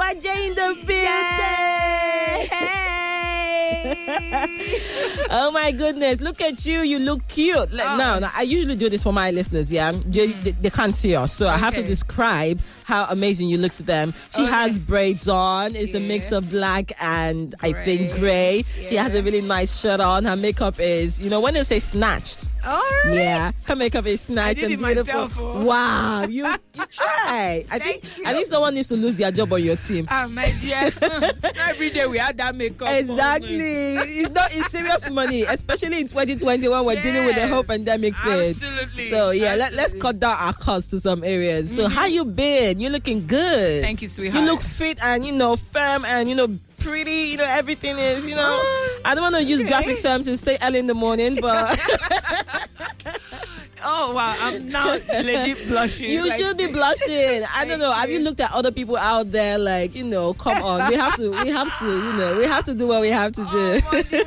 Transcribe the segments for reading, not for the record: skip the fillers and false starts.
Waje in the building. Hey. Oh my goodness, look at you. You look cute. Now, I usually do this for my listeners, yeah? They can't see us, so I have to describe how amazing you look to them. She has braids on. It's a mix of black and I think gray. She has a really nice shirt on. Her makeup is, when they say snatched. Oh, really? Yeah, her makeup is snatched and beautiful. Myself, wow, you try. I think someone needs to lose their job on your team. My dear, every day we have that makeup. Exactly. It's serious money, especially in 2020 when we're dealing with the whole pandemic thing. Absolutely. So let's cut down our costs to some areas. So how you been? You're looking good. Thank you, sweetheart. You look fit and firm and pretty. Everything is. I don't want to use graphic terms and stay early in the morning, but. Oh wow, I'm now legit blushing. You should be blushing. I don't know. Have you looked at other people out there? Come on. We have to do what we have to do.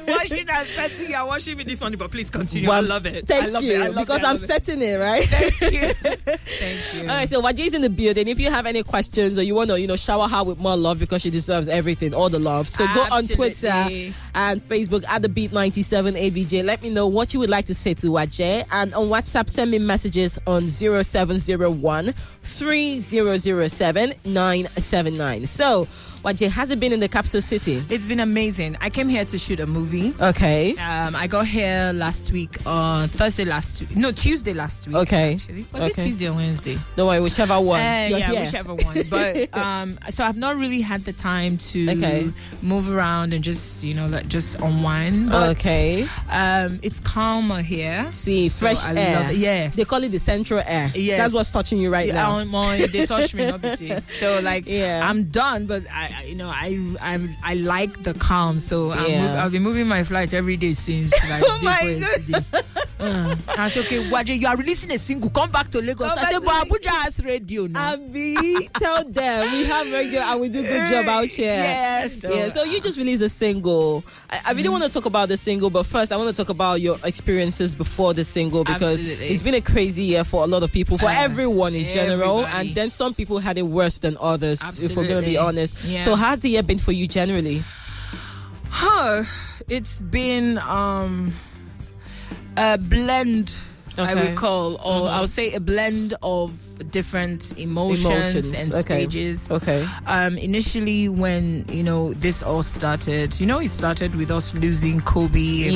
Washing and setting. You're washing me this morning, but please continue. I love it. Thank you. Because I'm setting it, right? Thank you. Thank you. All right, so Waje is in the building. If you have any questions or you want to, shower her with more love because she deserves everything, all the love. So go on Twitter and Facebook at the Beat 97 ABJ. Let me know what you would like to say to Waje, and on WhatsApp, send me messages on 0701 3007 979. So, Waje, has it been in the capital city? It's been amazing. I came here to shoot a movie. Okay. I got here last week, Tuesday last week. Okay. Actually. Was it Tuesday or Wednesday? Don't worry, whichever one. Whichever one. But so I've not really had the time to move around and just just unwind. But, it's calmer here. See, so fresh air. Love it. Yes. They call it the central air. Yes. That's what's touching you right now. They touch me, obviously. So I'm done, but I like the calm, so I've been moving my flight every day since oh my goodness. I said, okay, Waje, you are releasing a single, come back to Lagos. I said, but Abuja has radio now. Abi, tell them we have radio and we do good job out here. Yes. So you just released a single. I really want to talk about the single, but first I want to talk about your experiences before the single, because it's been a crazy year for a lot of people, for everyone in general, and then some people had it worse than others, if we're going to be honest. Yeah. So how's the year been for you generally? It's been a blend, I would call, or I would say a blend of different emotions and stages. Initially, when this all started, it started with us losing Kobe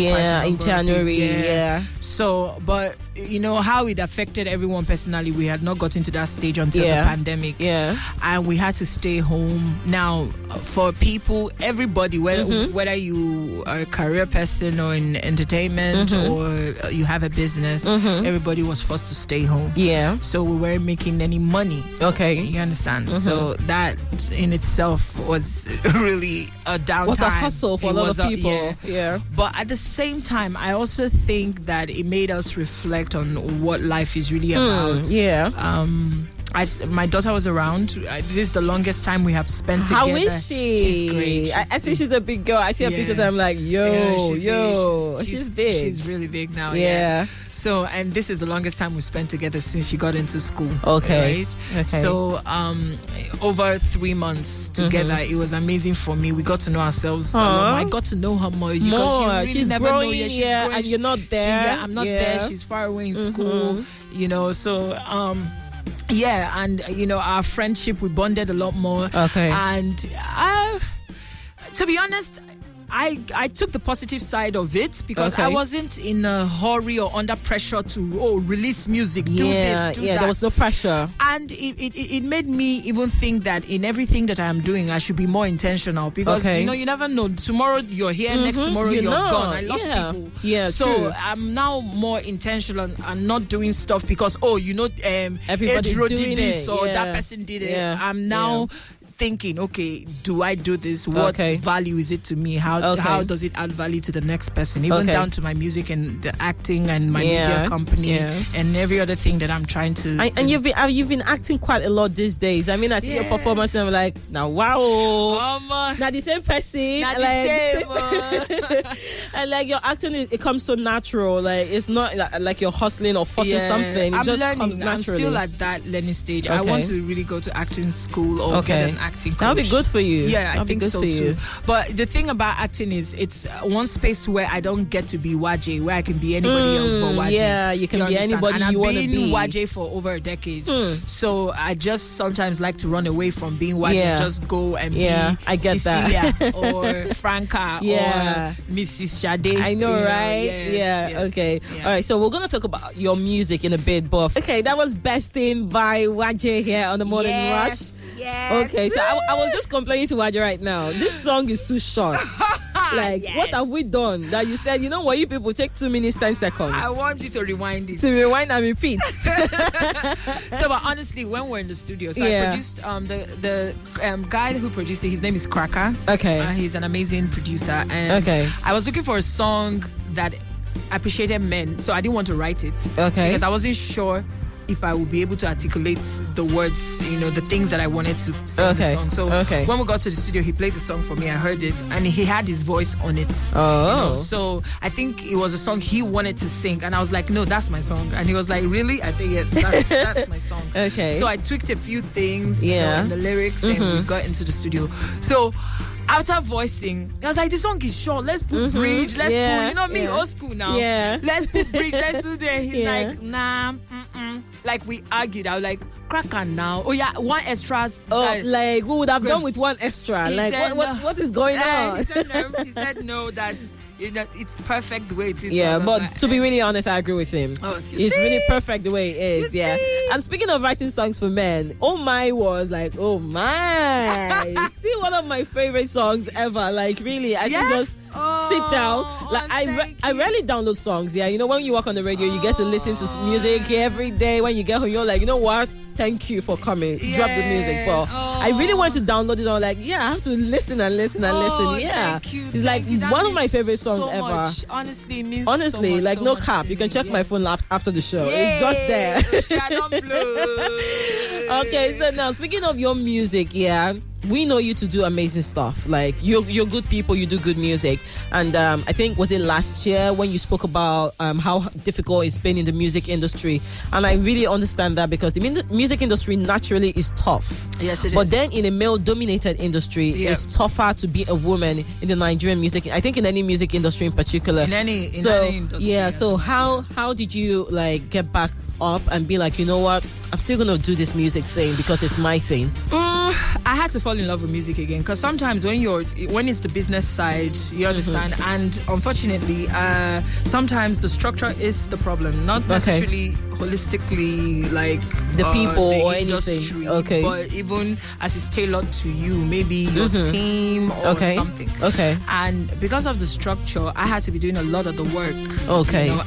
in January. So, but how it affected everyone personally, we had not gotten to that stage until the pandemic, and we had to stay home. Now, for people, everybody, whether you are a career person or in entertainment or you have a business, everybody was forced to stay home. So we weren't making any money. You understand? So that in itself was really a downtime. Was a hustle for a lot of people. But at the same time, I also think that it made us reflect on what life is really about. My daughter was around. This is the longest time we have spent together. How is she? She's great. I see she's a big girl. I see her pictures and I'm like, she's big. She's really big now. So, and this is the longest time we spent together since she got into school. Right? So, over 3 months together, it was amazing for me. We got to know ourselves. I got to know her more. Because she's never growing, know. She's growing. And you're not there. I'm not there. She's far away in school. So, and our friendship, we bonded a lot more. And to be honest, I took the positive side of it because I wasn't in a hurry or under pressure to release music, do this, do that. There was no pressure. And it made me even think that in everything that I am doing, I should be more intentional because you never know. Tomorrow you're here, next tomorrow you're gone. I lost people. So true. I'm now more intentional and not doing stuff because everybody's doing this or that person did it. I'm now thinking, okay, do I do this? What value is it to me? How does it add value to the next person? Even down to my music and the acting and my media company and every other thing that I'm trying to. And you've been acting quite a lot these days. I mean, I see your performance and I'm like, now wow, not the same person. Not the same. And like your acting, it comes so natural. Like it's not like you're hustling or forcing something. It I'm just learning. comes naturally. I'm still at that learning stage. I want to really go to acting school or get an acting coach. That'll be good for you. Yeah, I think so too. But the thing about acting is it's one space where I don't get to be Waje, where I can be anybody else but Waje. Yeah, you can be anybody you want to be. I've been Waje for over a decade. So I just sometimes like to run away from being Waje and just go and be I get Cecilia that. or Franca or Mrs. Sade. I know, right? Yes. Okay. All right, so we're going to talk about your music in a bit, but okay, that was Best Thing by Waje here on the Morning Rush. Yes. Okay, so I was just complaining to Waje right now. This song is too short. Like, what have we done that you said, you know what, you people take 2 minutes, 10 seconds? I want you to rewind it. To rewind and repeat. So, but honestly, when we're in the studio, so I produced the guy who produced it, his name is Cracker. Okay. He's an amazing producer. And I was looking for a song that appreciated men, so I didn't want to write it. Okay. Because I wasn't sure if I would be able to articulate the words, the things that I wanted to sing in the song. So when we got to the studio, he played the song for me. I heard it, and he had his voice on it. Oh. So I think it was a song he wanted to sing, and I was like, no, that's my song. And he was like, really? I said, yes, that's my song. Okay. So I tweaked a few things in the lyrics, and we got into the studio. So after voicing, I was like, the song is short. Let's put bridge. Let's put, me, old school now. Yeah. Let's put bridge. Let's do that. He's like, nah. Like, we argued. I was like, Cracker now. Oh yeah, one extra. Like we would have done with one extra. Like, what is going on? He said no, that it's perfect the way it is. Yeah, but to be really honest, I agree with him. It's really perfect the way it is. Yeah. And speaking of writing songs for men, Oh My was like, oh my, it's still one of my favorite songs ever. Like, really, I can just sit down. Like, I rarely download songs. Yeah, when you work on the radio, you get to listen to music every day. When you get home, you're like, you know what? Thank you for coming. Drop the music. But I really want to download it. I was like, I have to listen and listen and listen. Yeah. It's like one of my favorite songs ever. Honestly, it means honestly, so much, like so no much cap. You can check my phone after the show. It's just there. Okay, so now speaking of your music, we know you to do amazing stuff. Like, you're good people, you do good music. And I think, was it last year when you spoke about how difficult it's been in the music industry? And I really understand that, because the music industry naturally is tough. Yes, it is. But then in a male-dominated industry, it's tougher to be a woman in the Nigerian music. I think in any music industry in particular. In any industry. Yeah, so how did you like get back up and be like, you know what, I'm still gonna do this music thing because it's my thing? I had to fall in love with music again, because sometimes when it's the business side, you understand, and unfortunately sometimes the structure is the problem, not necessarily holistically, like the people the or industry, anything, but even as it's tailored to you, maybe your team or something. And because of the structure, I had to be doing a lot of the work.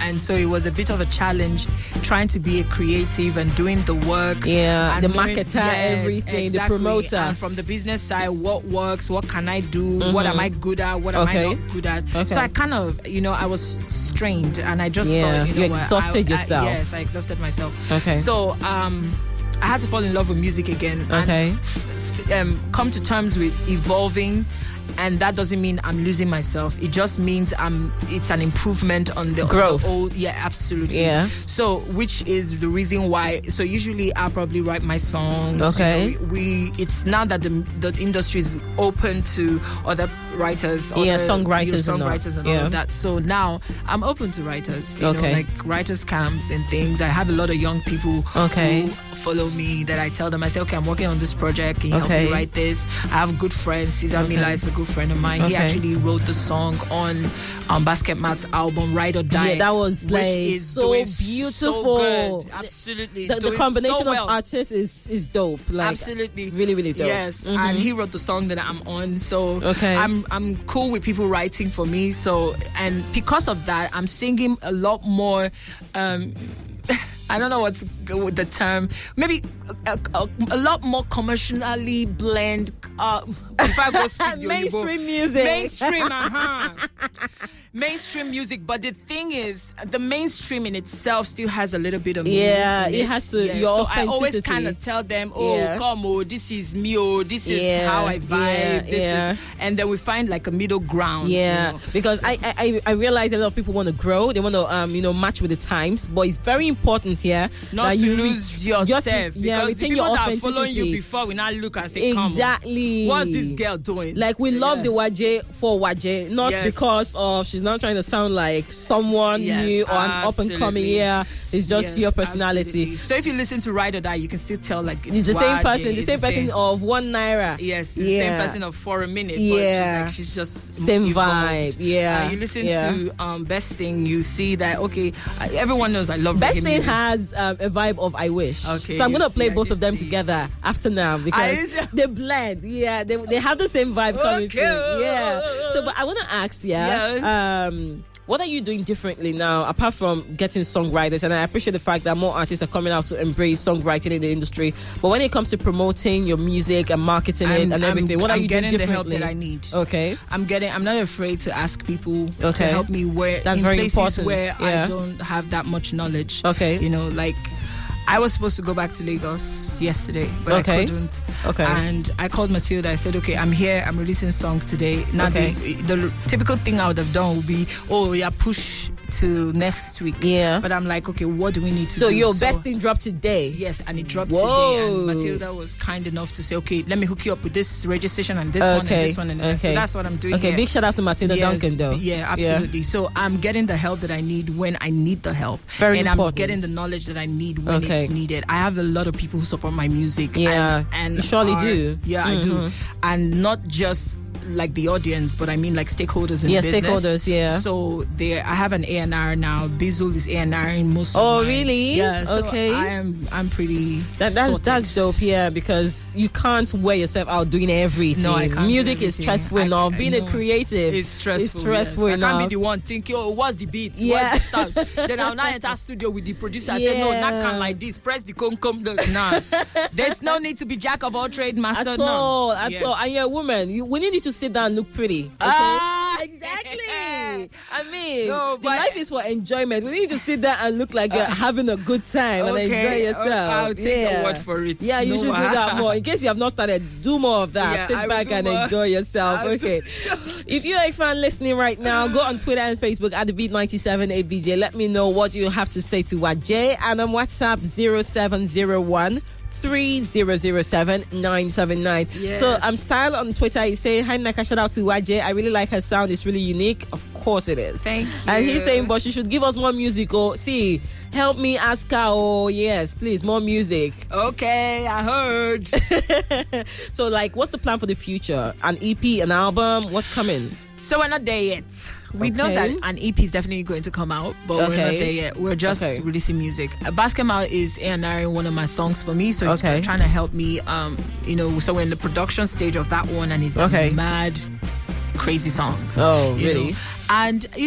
And so it was a bit of a challenge trying to be a creative and doing the work, and the marketer, everything, the promoter, and from the business side, what works, what can I do, what am I good at, what am I not good at. So I kind of, I was strained, and I just thought, you exhausted yourself. Yes, I exhausted myself. So I had to fall in love with music again, and come to terms with evolving. And that doesn't mean I'm losing myself. It just means it's an improvement on the growth. Absolutely. So, which is the reason why. So usually I'll probably write my songs. It's now that the industry is open to other writers, songwriters and all of that. So now I'm open to writers. You know, like writers camps and things. I have a lot of young people who follow me, that I tell them, I say, okay, I'm working on this project, can you help me write this? I have good friends. Cesar Mila is a good friend of mine. He actually wrote the song on Basket Mat's album Ride or Die. That was like so beautiful. So good. Absolutely. The combination of artists is dope. Like, absolutely. Really, really dope. Yes. And he wrote the song that I'm on. So I'm cool with people writing for me. So, and because of that, I'm singing a lot more I don't know what's good with the term. Maybe a lot more commercially blend. If I go speak mainstream music. Mainstream, mainstream music. But the thing is, the mainstream in itself still has a little bit of it has to. Your so I always kind of tell them, this is me, this is how I vibe, this is, and then we find like a middle ground. Because I realize a lot of people want to grow, they want to match with the times, but it's very important not to lose yourself. Because the people that are following you before, we now look and say, exactly, what's this girl doing? Like we love the Waje for Waje, not because of she's not trying to sound like someone new or an up and coming. It's just your personality. Absolutely. So if you listen to Ride or Die, you can still tell like it's the same person, the same person of 1 naira. Yes, the same person of For a Minute. But she's just same evolved. vibe. You listen to Best Thing, you see that everyone knows I love Best Thing has a vibe of I Wish. Okay, so I'm gonna play both of them together after now because they blend. They have the same vibe coming through. So, but I want to ask, what are you doing differently now, apart from getting songwriters? And I appreciate the fact that more artists are coming out to embrace songwriting in the industry. But when it comes to promoting your music and marketing it and everything, what are you doing differently? I'm getting the help that I need. Okay. I'm not afraid to ask people to help me that's very important. Where I don't have that much knowledge. Okay. Like I was supposed to go back to Lagos yesterday, but I couldn't. Okay. And I called Matilda. I said, I'm here. I'm releasing a song today. Now, the typical thing I would have done would be, push to next week. But I'm like, what do we need to do? So your Best Thing dropped today? Yes, and it dropped today. And Matilda was kind enough to say, let me hook you up with this radio station and this one and this one. And so that's what I'm doing here. Big shout out to Matilda Duncan, though. Yeah, absolutely. So I'm getting the help that I need when I need the help. Very important. And I'm getting the knowledge that I need when it's needed. I have a lot of people who support my music. And you surely do. Yeah, I do. And not just like the audience, but I mean like stakeholders in business. Stakeholders, So I have an A&R now. Bizul is A&R in most of my, really? Yeah, so I'm pretty that's dope, because you can't wear yourself out doing everything. No, I can't. Music is stressful enough. Being a creative is stressful. It's stressful enough. I can't be the one thinking, what's the beats? What's the style? Then I'll now enter studio with the producer. I say, no, not can like this. Press the come. Nah. There's no need to be jack of all trade, master. At all. And you're a woman. We need you to sit down and look pretty. Okay? Exactly. I mean, the life is for enjoyment. We need to sit there and look like you're having a good time and enjoy yourself. I'll take your word for it. Yeah, you should do that more. In case you have not started, do more of that. Sit back and enjoy yourself. If you're a fan listening right now, go on Twitter and Facebook at the Beat97ABJ. Let me know what you have to say to Waje, and on WhatsApp 0701 3007 979. So I'm Style on Twitter. He's saying, hi Nneka, shout out to Waje. I really like her sound. It's really unique. Of course it is. Thank you. And he's saying, but she should give us more music. See, help me ask her. Yes, please, more music. Okay, I heard. So what's the plan for the future? An EP, an album? What's coming? So we're not there yet. We know that an EP is definitely going to come out, but we're not there yet. We're just releasing music. Basketball is A&R in one of my songs for me, so he's trying to help me. So we're in the production stage of that one, and it's a mad, crazy song. Oh, really? And I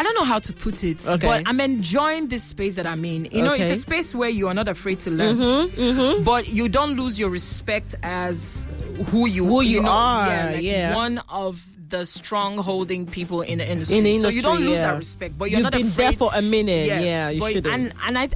don't know how to put it, but I'm enjoying this space that I'm in. It's a space where you are not afraid to learn, but you don't lose your respect as who you are. One of the strong holding people in the industry. So you don't lose that respect, but you've not been afraid. There for a minute. You shouldn't. And I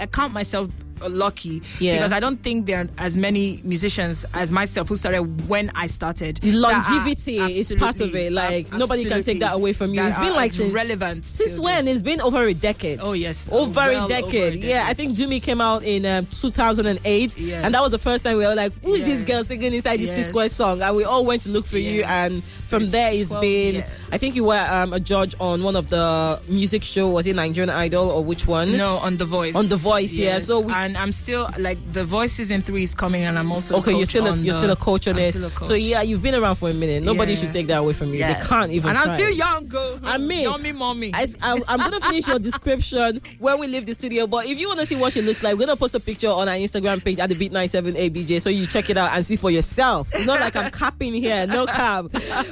count myself lucky because I don't think there are as many musicians as myself who started when I started. The longevity is part of it. Nobody can take that away from you. It's been since relevant. Since when? It's been over a decade. Oh yes, over a decade. Yeah, I think Jumi came out in 2008, and that was the first time we were like, "Who is this girl singing inside this P-Square song?" And we all went to look for you, and from there it's been. I think you were a judge on one of the music show. Was it Nigerian Idol or which one? No, on The Voice. On The Voice, yeah. So and I'm still The Voice season 3 is coming, and I'm also you're still a coach on it. So you've been around for a minute. Nobody should take that away from you. They can't even. And I'm still young, girl. I mean, yummy mommy. I'm gonna finish your description when we leave the studio. But if you want to see what she looks like, we're gonna post a picture on our Instagram page at the Beat97ABJ, so you check it out and see for yourself. It's not like I'm capping here, no cap.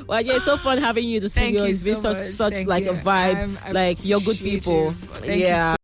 Well, it's so fun having you in the studio. It's been such a vibe. You're good people. Thank you.